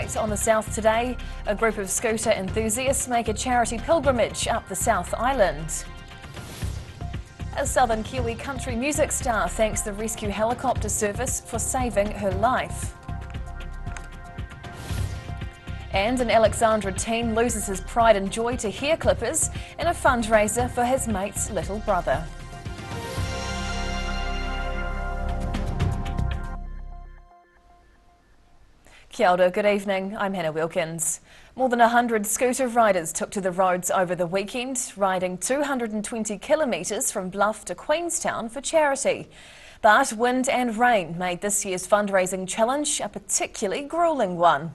tonight on the South Today, a group of scooter enthusiasts make a charity pilgrimage up the South Island. A southern Kiwi country music star thanks the rescue helicopter service for saving her life. And an Alexandra teen loses his pride and joy to hair clippers in a fundraiser for his mate's little brother. Kia ora, good evening, I'm Hannah Wilkins. More than 100 scooter riders took to the roads over the weekend, riding 220 kilometres from Bluff to Queenstown for charity. But wind and rain made this year's fundraising challenge a particularly gruelling one.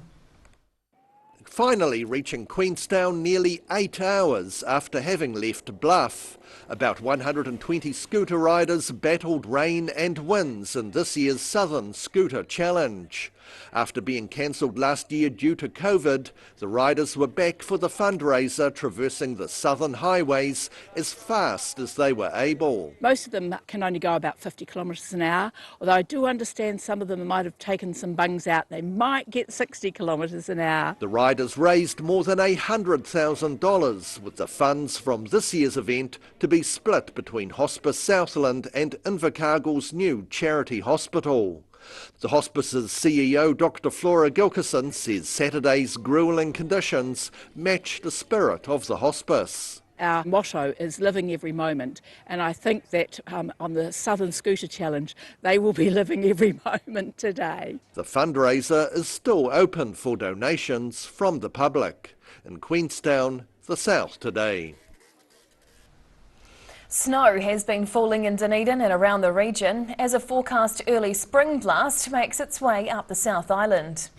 Finally reaching Queenstown nearly 8 hours after having left Bluff. About 120 scooter riders battled rain and winds in this year's Southern Scooter Challenge. After being cancelled last year due to COVID, the riders were back for the fundraiser, traversing the southern highways as fast as they were able. Most of them can only go about 50 kilometres an hour, although I do understand some of them might have taken some bungs out. They might get 60 kilometres an hour. The riders raised more than $100,000, with the funds from this year's event to be split between Hospice Southland and Invercargill's new charity hospital. The hospice's CEO, Dr. Flora Gilkison, says Saturday's gruelling conditions match the spirit of the hospice. Our motto is living every moment, and I think that on the Southern Scooter Challenge they will be living every moment today. The fundraiser is still open for donations from the public. In Queenstown, the South Today. Snow has been falling in Dunedin and around the region as a forecast early spring blast makes its way up the South Island.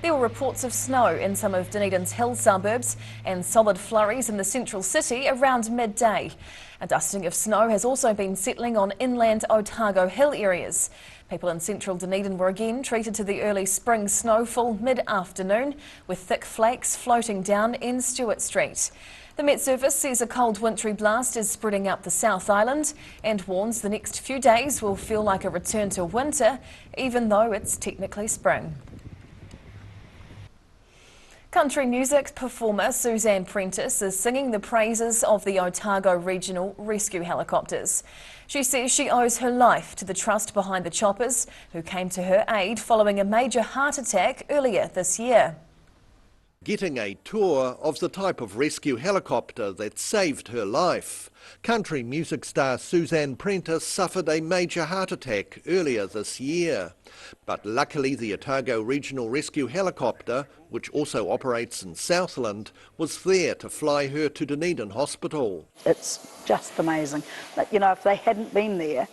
There were reports of snow in some of Dunedin's hill suburbs and solid flurries in the central city around midday. A dusting of snow has also been settling on inland Otago Hill areas. People in central Dunedin were again treated to the early spring snowfall mid-afternoon, with thick flakes floating down in Stewart Street. The Met Service says a cold wintry blast is spreading up the South Island and warns the next few days will feel like a return to winter, even though it's technically spring. Country music performer Suzanne Prentice is singing the praises of the Otago Regional Rescue Helicopters. She says she owes her life to the trust behind the choppers, who came to her aid following a major heart attack earlier this year. Getting a tour of the type of rescue helicopter that saved her life. Country music star Suzanne Prentice suffered a major heart attack earlier this year. But luckily the Otago Regional Rescue Helicopter, which also operates in Southland, was there to fly her to Dunedin Hospital. It's just amazing. But, you know, if they hadn't been there,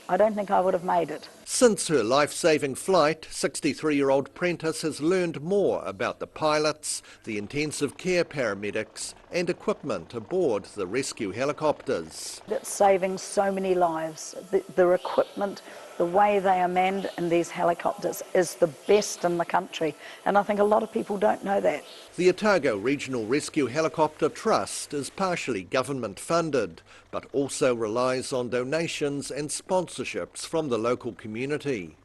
I don't think I would have made it. Since her life-saving flight, 63-year-old Prentice has learned more about the pilots, the intensive care paramedics and equipment aboard the rescue helicopters. It's saving so many lives. The equipment, the way they are manned in these helicopters is the best in the country, and I think a lot of people don't know that. The Otago Regional Rescue Helicopter Trust is partially government funded, but also relies on donations and sponsorships from the local community.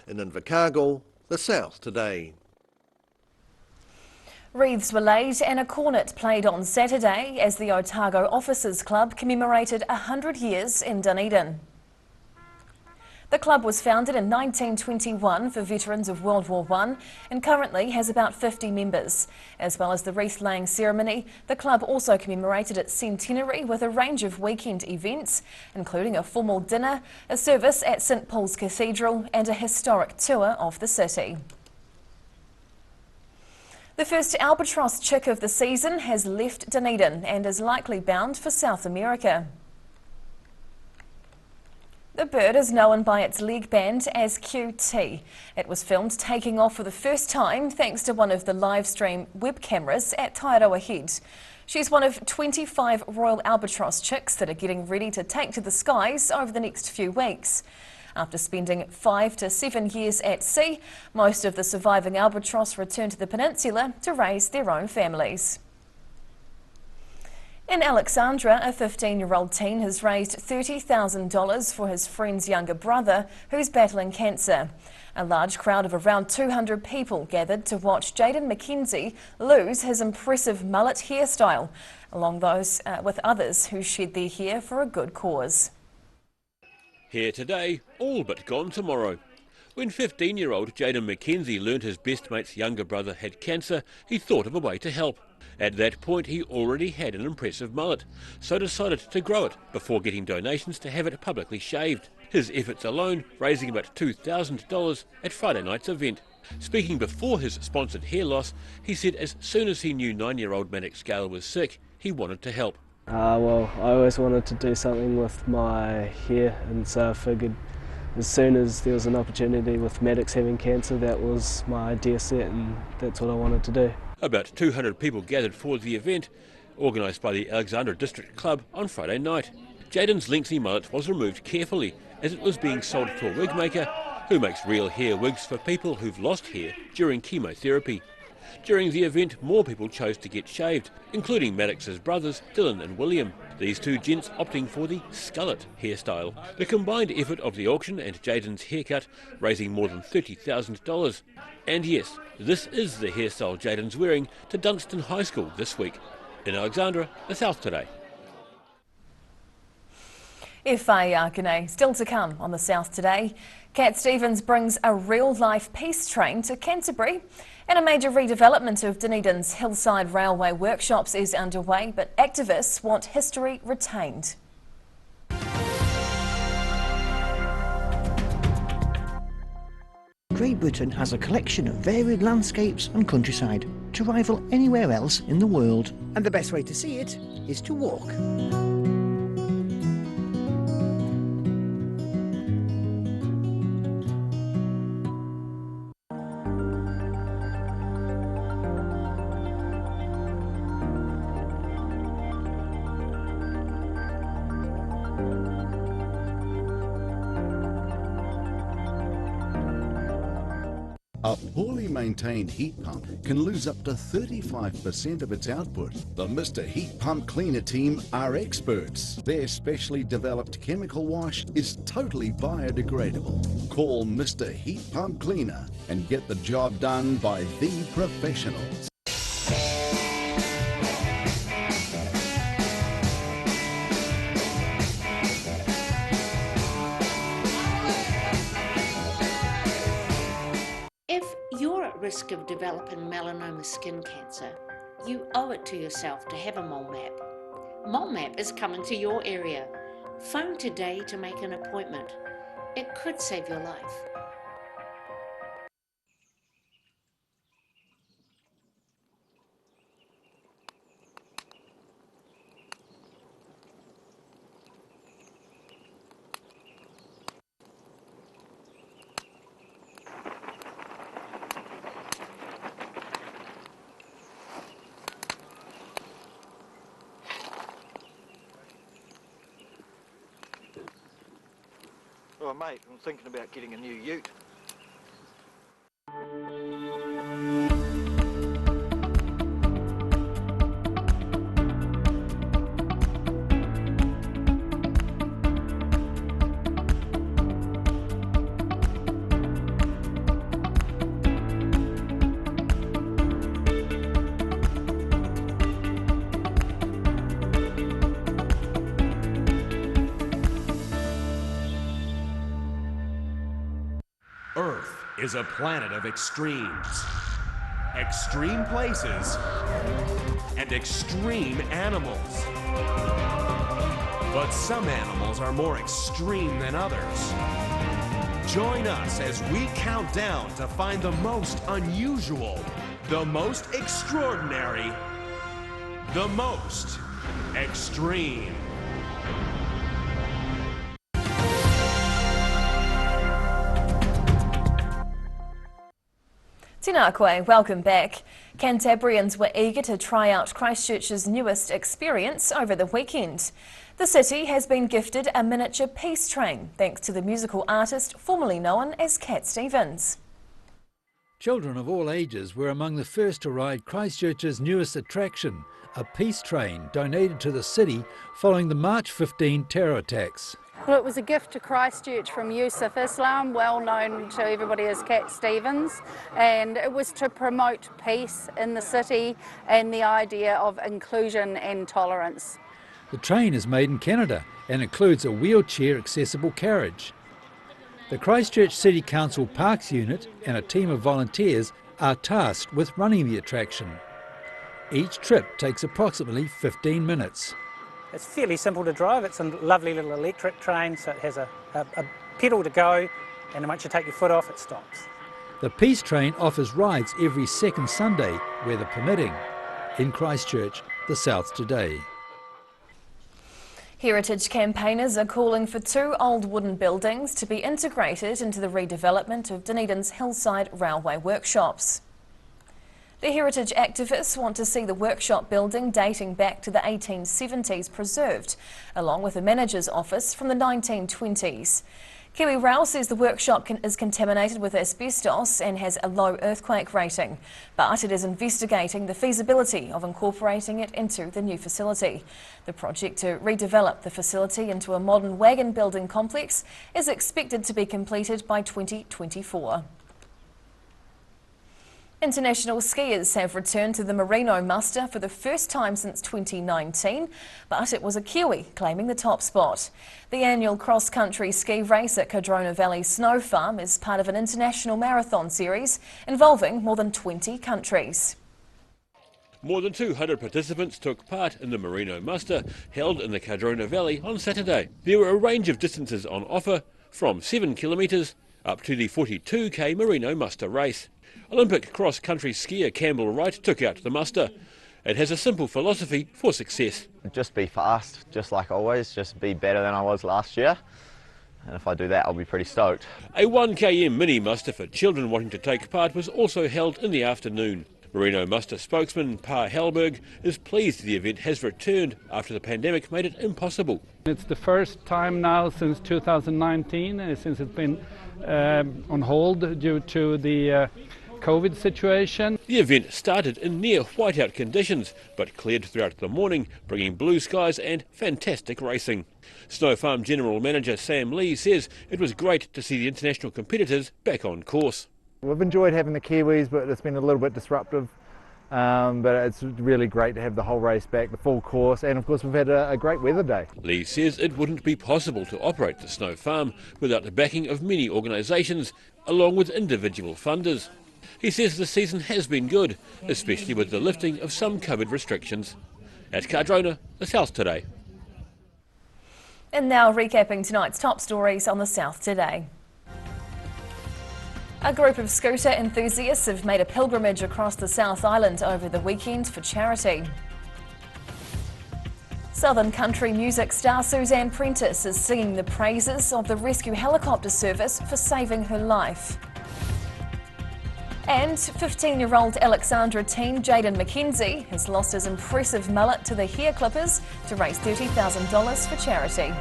In Invercargill, the South Today. Wreaths were laid and a cornet played on Saturday as the Otago Officers Club commemorated 100 years in Dunedin. The club was founded in 1921 for veterans of World War I and currently has about 50 members. As well as the wreath-laying ceremony, the club also commemorated its centenary with a range of weekend events, including a formal dinner, a service at St Paul's Cathedral and a historic tour of the city. The first Albatross chick of the season has left Dunedin and is likely bound for South America. The bird is known by its leg band as QT. It was filmed taking off for the first time thanks to one of the live stream web cameras at Taiaroa Head. She's one of 25 Royal Albatross chicks that are getting ready to take to the skies over the next few weeks. After spending 5 to 7 years at sea, most of the surviving albatross return to the peninsula to raise their own families. In Alexandra, a 15-year-old teen has raised $30,000 for his friend's younger brother who's battling cancer. A large crowd of around 200 people gathered to watch Jaden Mckenzie lose his impressive mullet hairstyle, along those with others who shed their hair for a good cause. Here today, all but gone tomorrow. When 15-year-old Jaden Mckenzie learned his best mate's younger brother had cancer, he thought of a way to help. At that point, he already had an impressive mullet, so decided to grow it before getting donations to have it publicly shaved. His efforts alone raising about $2,000 at Friday night's event. Speaking before his sponsored hair loss, he said as soon as he knew 9-year-old Maddox Gale was sick, he wanted to help. Well, I always wanted to do something with my hair, and so I figured as soon as there was an opportunity with Maddox having cancer, that was my idea set, and that's what I wanted to do. About 200 people gathered for the event, organised by the Alexandra District Club on Friday night. Jaden's lengthy mullet was removed carefully as it was being sold to a wig maker who makes real hair wigs for people who've lost hair during chemotherapy. During the event, more people chose to get shaved, including Maddox's brothers, Dylan and William. These two gents opting for the skullet hairstyle. The combined effort of the auction and Jaden's haircut raising more than $30,000. And yes, this is the hairstyle Jaden's wearing to Dunstan High School this week. In Alexandra, the South Today. G'nay. Still to come on the South Today. Cat Stevens brings a real-life peace train to Canterbury. And a major redevelopment of Dunedin's Hillside Railway workshops is underway, but activists want history retained. Great Britain has a collection of varied landscapes and countryside to rival anywhere else in the world. And the best way to see it is to walk. A poorly maintained heat pump can lose up to 35% of its output. The Mr. Heat Pump Cleaner team are experts. Their specially developed chemical wash is totally biodegradable. Call Mr. Heat Pump Cleaner and get the job done by the professionals. Risk of developing melanoma skin cancer, you owe it to yourself to have a mole map. Mole map is coming to your area. Phone today to make an appointment. It could save your life. Oh mate, I'm thinking about getting a new ute. Earth is a planet of extremes. Extreme places and extreme animals. But some animals are more extreme than others. Join us as we count down to find the most unusual, the most extraordinary, the most extreme. Tēnā koe, welcome back. Cantabrians were eager to try out Christchurch's newest experience over the weekend. The city has been gifted a miniature peace train thanks to the musical artist formerly known as Cat Stevens. Children of all ages were among the first to ride Christchurch's newest attraction, a peace train donated to the city following the March 15 terror attacks. Well, it was a gift to Christchurch from Yusuf Islam, well known to everybody as Cat Stevens, and it was to promote peace in the city and the idea of inclusion and tolerance. The train is made in Canada and includes a wheelchair accessible carriage. The Christchurch City Council Parks Unit and a team of volunteers are tasked with running the attraction. Each trip takes approximately 15 minutes. It's fairly simple to drive. It's a lovely little electric train, so it has a pedal to go, and then once you take your foot off, it stops. The Peace Train offers rides every second Sunday, weather permitting. In Christchurch, the South today. Heritage campaigners are calling for 2 old wooden buildings to be integrated into the redevelopment of Dunedin's hillside railway workshops. The heritage activists want to see the workshop building dating back to the 1870s preserved, along with a manager's office from the 1920s. Kiwi Rail says the workshop is contaminated with asbestos and has a low earthquake rating, but it is investigating the feasibility of incorporating it into the new facility. The project to redevelop the facility into a modern wagon building complex is expected to be completed by 2024. International skiers have returned to the Merino muster for the first time since 2019, but it was a Kiwi claiming the top spot. The annual cross-country ski race at Cardrona Valley Snow Farm is part of an international marathon series involving more than 20 countries. More than 200 participants took part in the Merino muster held in the Cardrona Valley on Saturday. There were a range of distances on offer, from 7 kilometres up to the 42k Merino muster race. Olympic cross-country skier Campbell Wright took out the muster. It has a simple philosophy for success. Just be fast, just like always, just be better than I was last year. And if I do that, I'll be pretty stoked. A 1km mini muster for children wanting to take part was also held in the afternoon. Merino muster spokesman Pa Hellberg is pleased the event has returned after the pandemic made it impossible. It's the first time now since 2019, since it's been on hold due to the COVID situation. The event started in near whiteout conditions, but cleared throughout the morning, bringing blue skies and fantastic racing. Snow Farm General Manager Sam Lee says it was great to see the international competitors back on course. We've enjoyed having the Kiwis, but it's been a little bit disruptive. But it's really great to have the whole race back, the full course, and of course we've had a great weather day. Lee says it wouldn't be possible to operate the Snow Farm without the backing of many organisations, along with individual funders. He says the season has been good, especially with the lifting of some COVID restrictions. At Cardrona, the South today. And now recapping tonight's top stories on the South today. A group of scooter enthusiasts have made a pilgrimage across the South Island over the weekend for charity. Southern country music star Suzanne Prentice is singing the praises of the rescue helicopter service for saving her life. And 15-year-old Alexandra teen Jaden Mckenzie has lost his impressive mullet to the hair clippers to raise $30,000 for charity.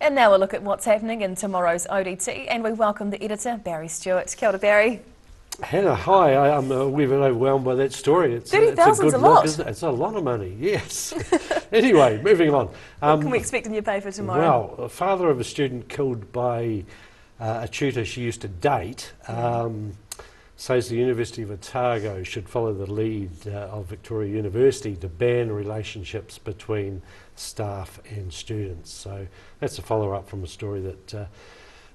And now a look at what's happening in tomorrow's ODT, and we welcome the editor, Barry Stewart. Kia ora, Barry. Hannah, hi. I'm a wee bit overwhelmed by that story. It's $30,000 a good a lot. look, isn't it? It's a lot of money, yes. Anyway, moving on. What can we expect in your paper tomorrow? Well, the father of a student killed by a tutor she used to date says the University of Otago should follow the lead of Victoria University to ban relationships between staff and students. So that's a follow-up from a story that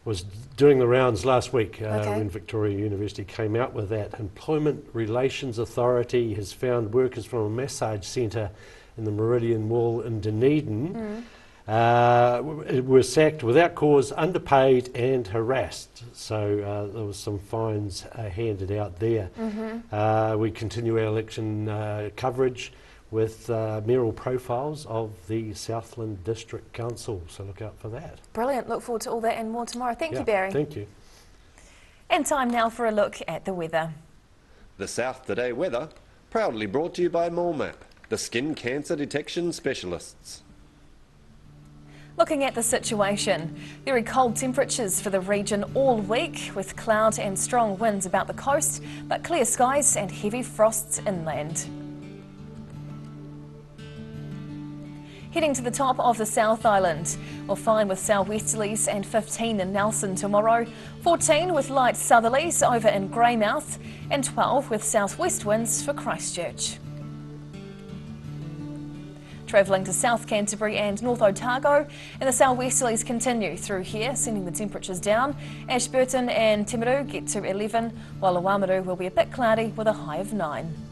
was doing the rounds last week when Victoria University came out with that. Employment Relations Authority has found workers from a massage centre in the Meridian Mall in Dunedin were sacked without cause, underpaid and harassed. So there was some fines handed out there. We continue our election coverage with mayoral profiles of the Southland District Council, so look out for that. Brilliant. Look forward to all that and more tomorrow. Thank you, Barry. Thank you. And time now for a look at the weather. The South Today weather, proudly brought to you by MoleMap, the skin cancer detection specialists. Looking at the situation, very cold temperatures for the region all week, with cloud and strong winds about the coast, but clear skies and heavy frosts inland. Heading to the top of the South Island, we'll find with southwesterlies and 15 in Nelson tomorrow, 14 with light southerlies over in Greymouth, and 12 with southwest winds for Christchurch. Travelling to South Canterbury and North Otago, and the southwesterlies continue through here, sending the temperatures down. Ashburton and Timaru get to 11, while Oamaru will be a bit cloudy with a high of 9.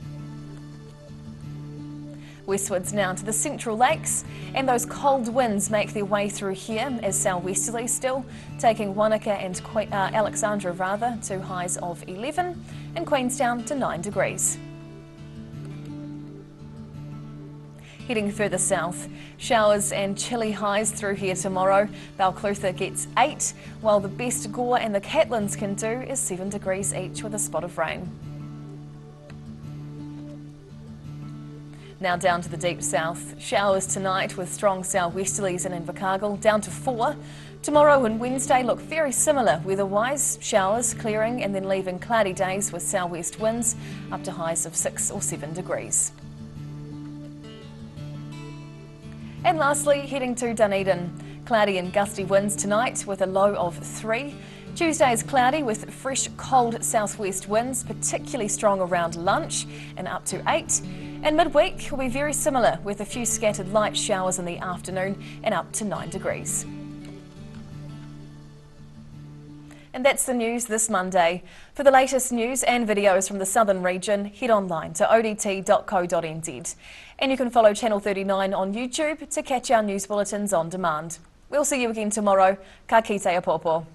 Westwards now to the Central Lakes, and those cold winds make their way through here as southwesterly still, taking Wanaka and Alexandra to highs of 11 and Queenstown to 9 degrees. Heading further south, showers and chilly highs through here tomorrow. Balclutha gets 8, while the best Gore and the Catlins can do is 7 degrees each with a spot of rain. Now down to the deep south. Showers tonight with strong southwesterlies in Invercargill, down to 4. Tomorrow and Wednesday look very similar weather-wise. Showers clearing and then leaving cloudy days with southwest winds up to highs of 6 or 7 degrees. And lastly, heading to Dunedin. Cloudy and gusty winds tonight with a low of 3. Tuesday is cloudy with fresh, cold southwest winds, particularly strong around lunch and up to 8. And midweek will be very similar with a few scattered light showers in the afternoon and up to 9 degrees. And that's the news this Monday. For the latest news and videos from the southern region, head online to odt.co.nz. And you can follow Channel 39 on YouTube to catch our news bulletins on demand. We'll see you again tomorrow. Ka kite a pōpō.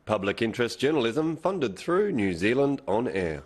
Public interest journalism funded through New Zealand On Air.